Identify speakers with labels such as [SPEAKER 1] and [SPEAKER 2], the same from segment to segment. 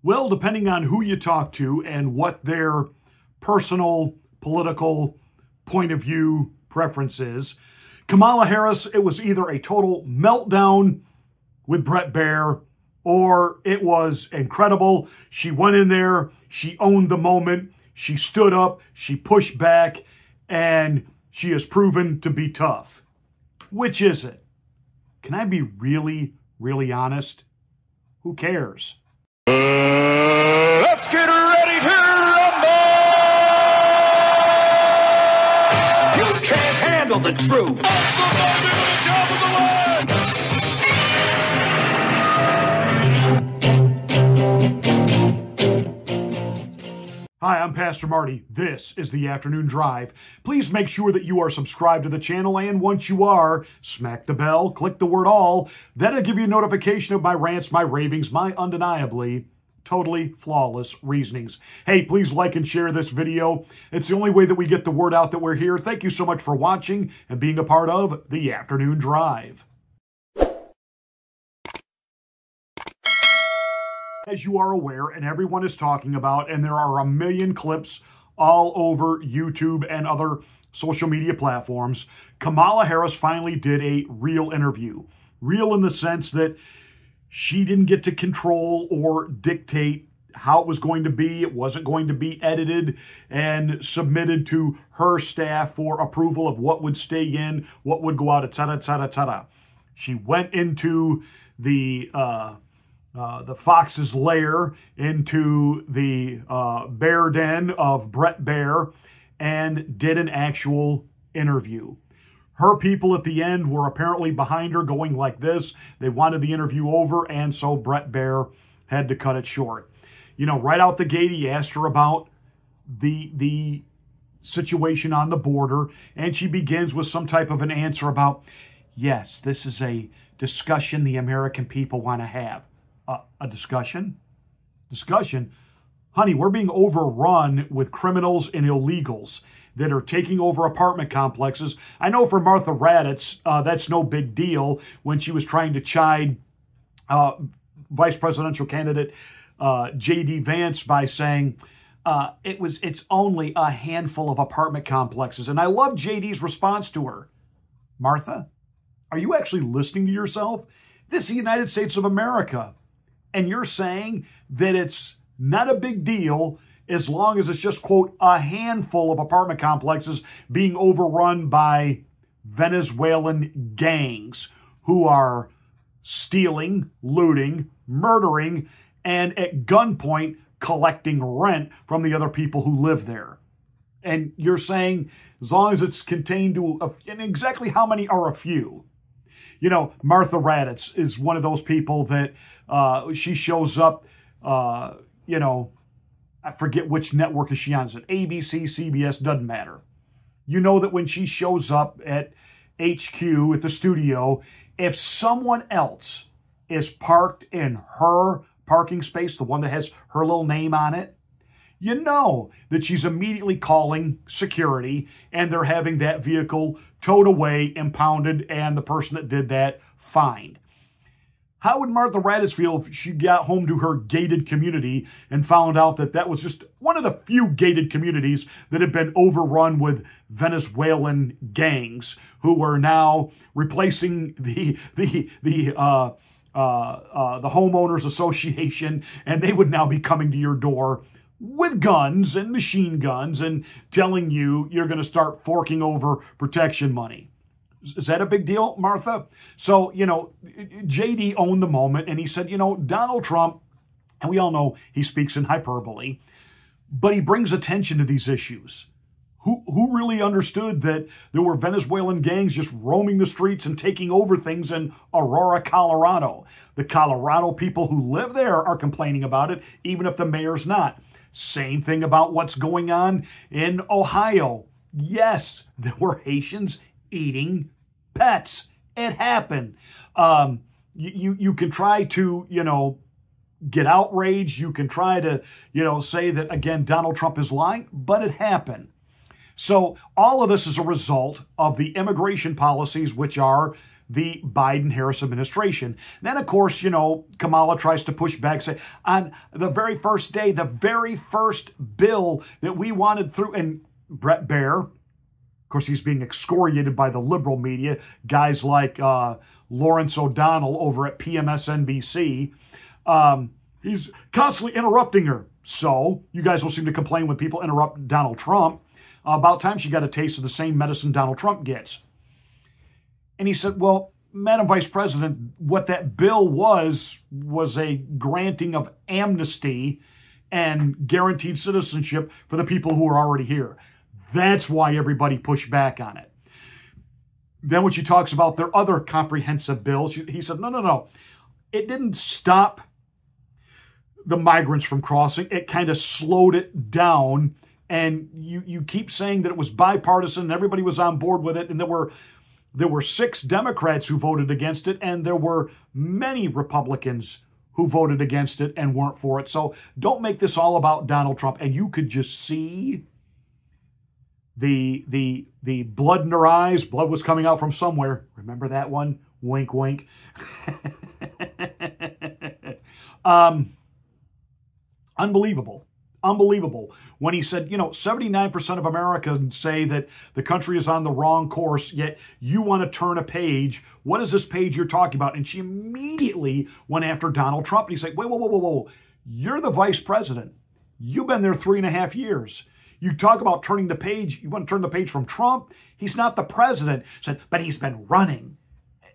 [SPEAKER 1] Well, depending on who you talk to and what their personal political point of view preference is, Kamala Harris, it was either a total meltdown with Bret Baier or it was incredible. She went in there, she owned the moment, she stood up, she pushed back, and she has proven to be tough. Which is it? Can I be really, really honest? Who cares?
[SPEAKER 2] Let's get ready to rumble! You can't handle the truth.
[SPEAKER 1] Hi, I'm Pastor Marty. This is the Afternoon Drive. Please make sure that you are subscribed to the channel, and once you are, smack the bell, click the word all. That'll give you a notification of my rants, my ravings, my undeniably totally flawless reasonings. Hey, please like and share this video. It's the only way that we get the word out that we're here. Thank you so much for watching and being a part of the Afternoon Drive. As you are aware, and everyone is talking about, and there are a million clips all over YouTube and other social media platforms, Kamala Harris finally did a real interview. Real in the sense that she didn't get to control or dictate how it was going to be. It wasn't going to be edited and submitted to her staff for approval of what would stay in, what would go out, etc., etc., etc. She went into the fox's lair, into the bear den of Bret Baier, and did an actual interview. Her people at the end were apparently behind her going like this. They wanted the interview over, and so Bret Baier had to cut it short. You know, right out the gate, he asked her about the situation on the border, and she begins with some type of an answer about, yes, this is a discussion the American people want to have. A discussion? Discussion? Honey, we're being overrun with criminals and illegals that are taking over apartment complexes. I know for Martha Raddatz, that's no big deal when she was trying to chide vice presidential candidate J.D. Vance by saying it's only a handful of apartment complexes. And I love J.D.'s response to her. Martha, are you actually listening to yourself? This is the United States of America. And you're saying that it's not a big deal as long as it's just, quote, a handful of apartment complexes being overrun by Venezuelan gangs who are stealing, looting, murdering, and at gunpoint collecting rent from the other people who live there. And you're saying as long as it's contained to, and exactly how many are a few? You know, Martha Raddatz is one of those people that she shows up, you know, I forget which network is she on. Is it ABC, CBS? Doesn't matter. You know that when she shows up at HQ, at the studio, if someone else is parked in her parking space, the one that has her little name on it, you know that she's immediately calling security and they're having that vehicle towed away, impounded, and the person that did that fined. How would Martha Raddatz feel if she got home to her gated community and found out that that was just one of the few gated communities that had been overrun with Venezuelan gangs who are now replacing the homeowners association, and they would now be coming to your door with guns and machine guns and telling you you're going to start forking over protection money. Is that a big deal, Martha? So, you know, JD owned the moment, and he said, you know, Donald Trump, and we all know he speaks in hyperbole, but he brings attention to these issues. Who really understood that there were Venezuelan gangs just roaming the streets and taking over things in Aurora, Colorado? The Colorado people who live there are complaining about it, even if the mayor's not. Same thing about what's going on in Ohio. Yes, there were Haitians eating pets. It happened. You can try to, you know, get outraged. You can try to, you know, say that, again, Donald Trump is lying, but it happened. So all of this is a result of the immigration policies, which are the Biden-Harris administration. Then, of course, you know, Kamala tries to push back, say, on the very first day, the very first bill that we wanted through, and Brett Baier, of course, he's being excoriated by the liberal media, guys like Lawrence O'Donnell over at PMSNBC. He's constantly interrupting her. So, you guys will seem to complain when people interrupt Donald Trump. About time she got a taste of the same medicine Donald Trump gets. And he said, well, Madam Vice President, what that bill was a granting of amnesty and guaranteed citizenship for the people who are already here. That's why everybody pushed back on it. Then when she talks about their other comprehensive bills, he said, no. It didn't stop the migrants from crossing. It kind of slowed it down. And you keep saying that it was bipartisan and everybody was on board with it. And there were 6 Democrats who voted against it. And there were many Republicans who voted against it and weren't for it. So don't make this all about Donald Trump. And you could just see the blood in her eyes. Blood was coming out from somewhere. Remember that one? Wink, wink. Unbelievable. Unbelievable. When he said, 79% of Americans say that the country is on the wrong course, yet you want to turn a page. What is this page you're talking about? And she immediately went after Donald Trump. And he's like, whoa. You're the vice president. You've been there 3.5 years. You talk about turning the page. You want to turn the page from Trump? He's not the president. Said, but he's been running.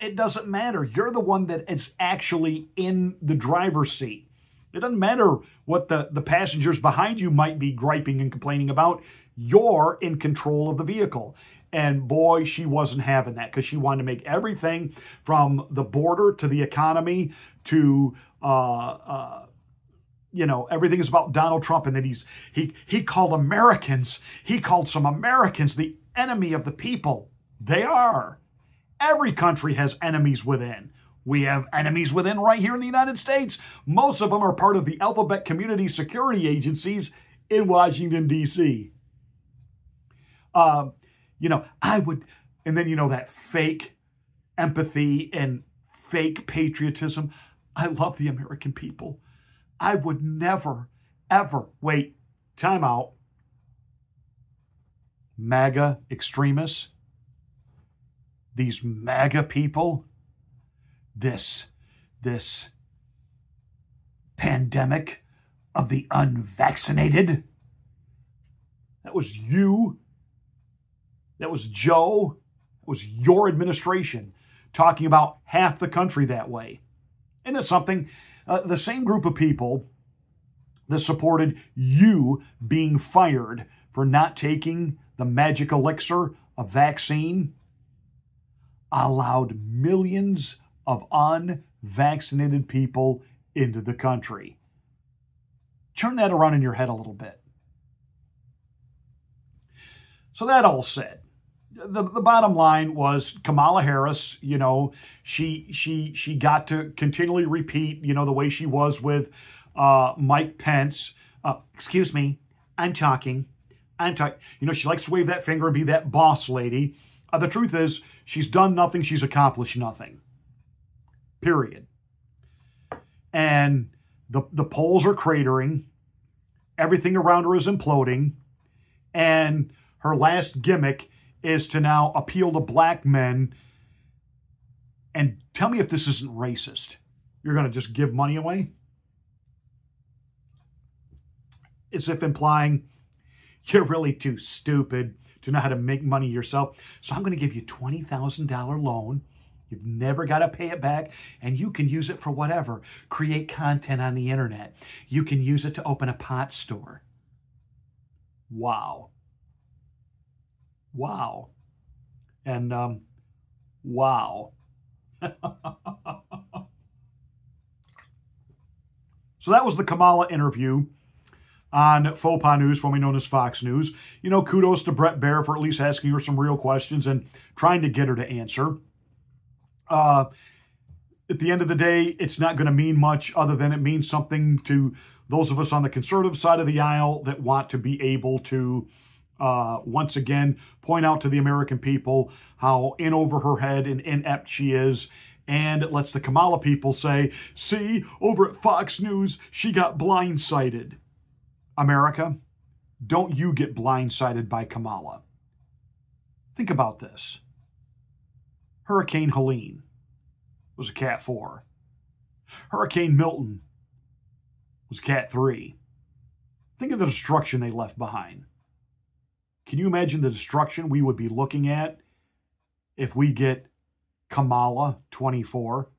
[SPEAKER 1] It doesn't matter. You're the one that is actually in the driver's seat. It doesn't matter what the passengers behind you might be griping and complaining about. You're in control of the vehicle. And boy, she wasn't having that because she wanted to make everything from the border to the economy to, everything is about Donald Trump. And then he called some Americans the enemy of the people. They are. Every country has enemies within. We have enemies within right here in the United States. Most of them are part of the alphabet community security agencies in Washington, D.C. I would, and then, that fake empathy and fake patriotism. I love the American people. I would never, ever, wait, time out. MAGA extremists, these MAGA people, this pandemic of the unvaccinated. That was you. That was Joe. It was your administration talking about half the country that way. And it's something, the same group of people that supported you being fired for not taking the magic elixir of vaccine allowed millions of unvaccinated people into the country. Turn that around in your head a little bit. So that all said, the bottom line was Kamala Harris, she got to continually repeat, the way she was with Mike Pence. Excuse me, I'm talking. She likes to wave that finger and be that boss lady. The truth is, she's done nothing. She's accomplished nothing. Period. And the polls are cratering. Everything around her is imploding. And her last gimmick is to now appeal to black men. And tell me if this isn't racist. You're going to just give money away? As if implying you're really too stupid to know how to make money yourself. So I'm going to give you a $20,000 loan. You've never got to pay it back, and you can use it for whatever. Create content on the internet. You can use it to open a pot store. Wow. Wow. And, wow. So that was the Kamala interview on Faux Pas News, formerly known as Fox News. Kudos to Brett Baier for at least asking her some real questions and trying to get her to answer. At the end of the day, it's not going to mean much other than it means something to those of us on the conservative side of the aisle that want to be able to once again point out to the American people how in over her head and inept she is. And it lets the Kamala people say, see, over at Fox News, she got blindsided. America, don't you get blindsided by Kamala. Think about this. Hurricane Helene was a Cat 4. Hurricane Milton was Cat 3. Think of the destruction they left behind. Can you imagine the destruction we would be looking at if we get Kamala 24?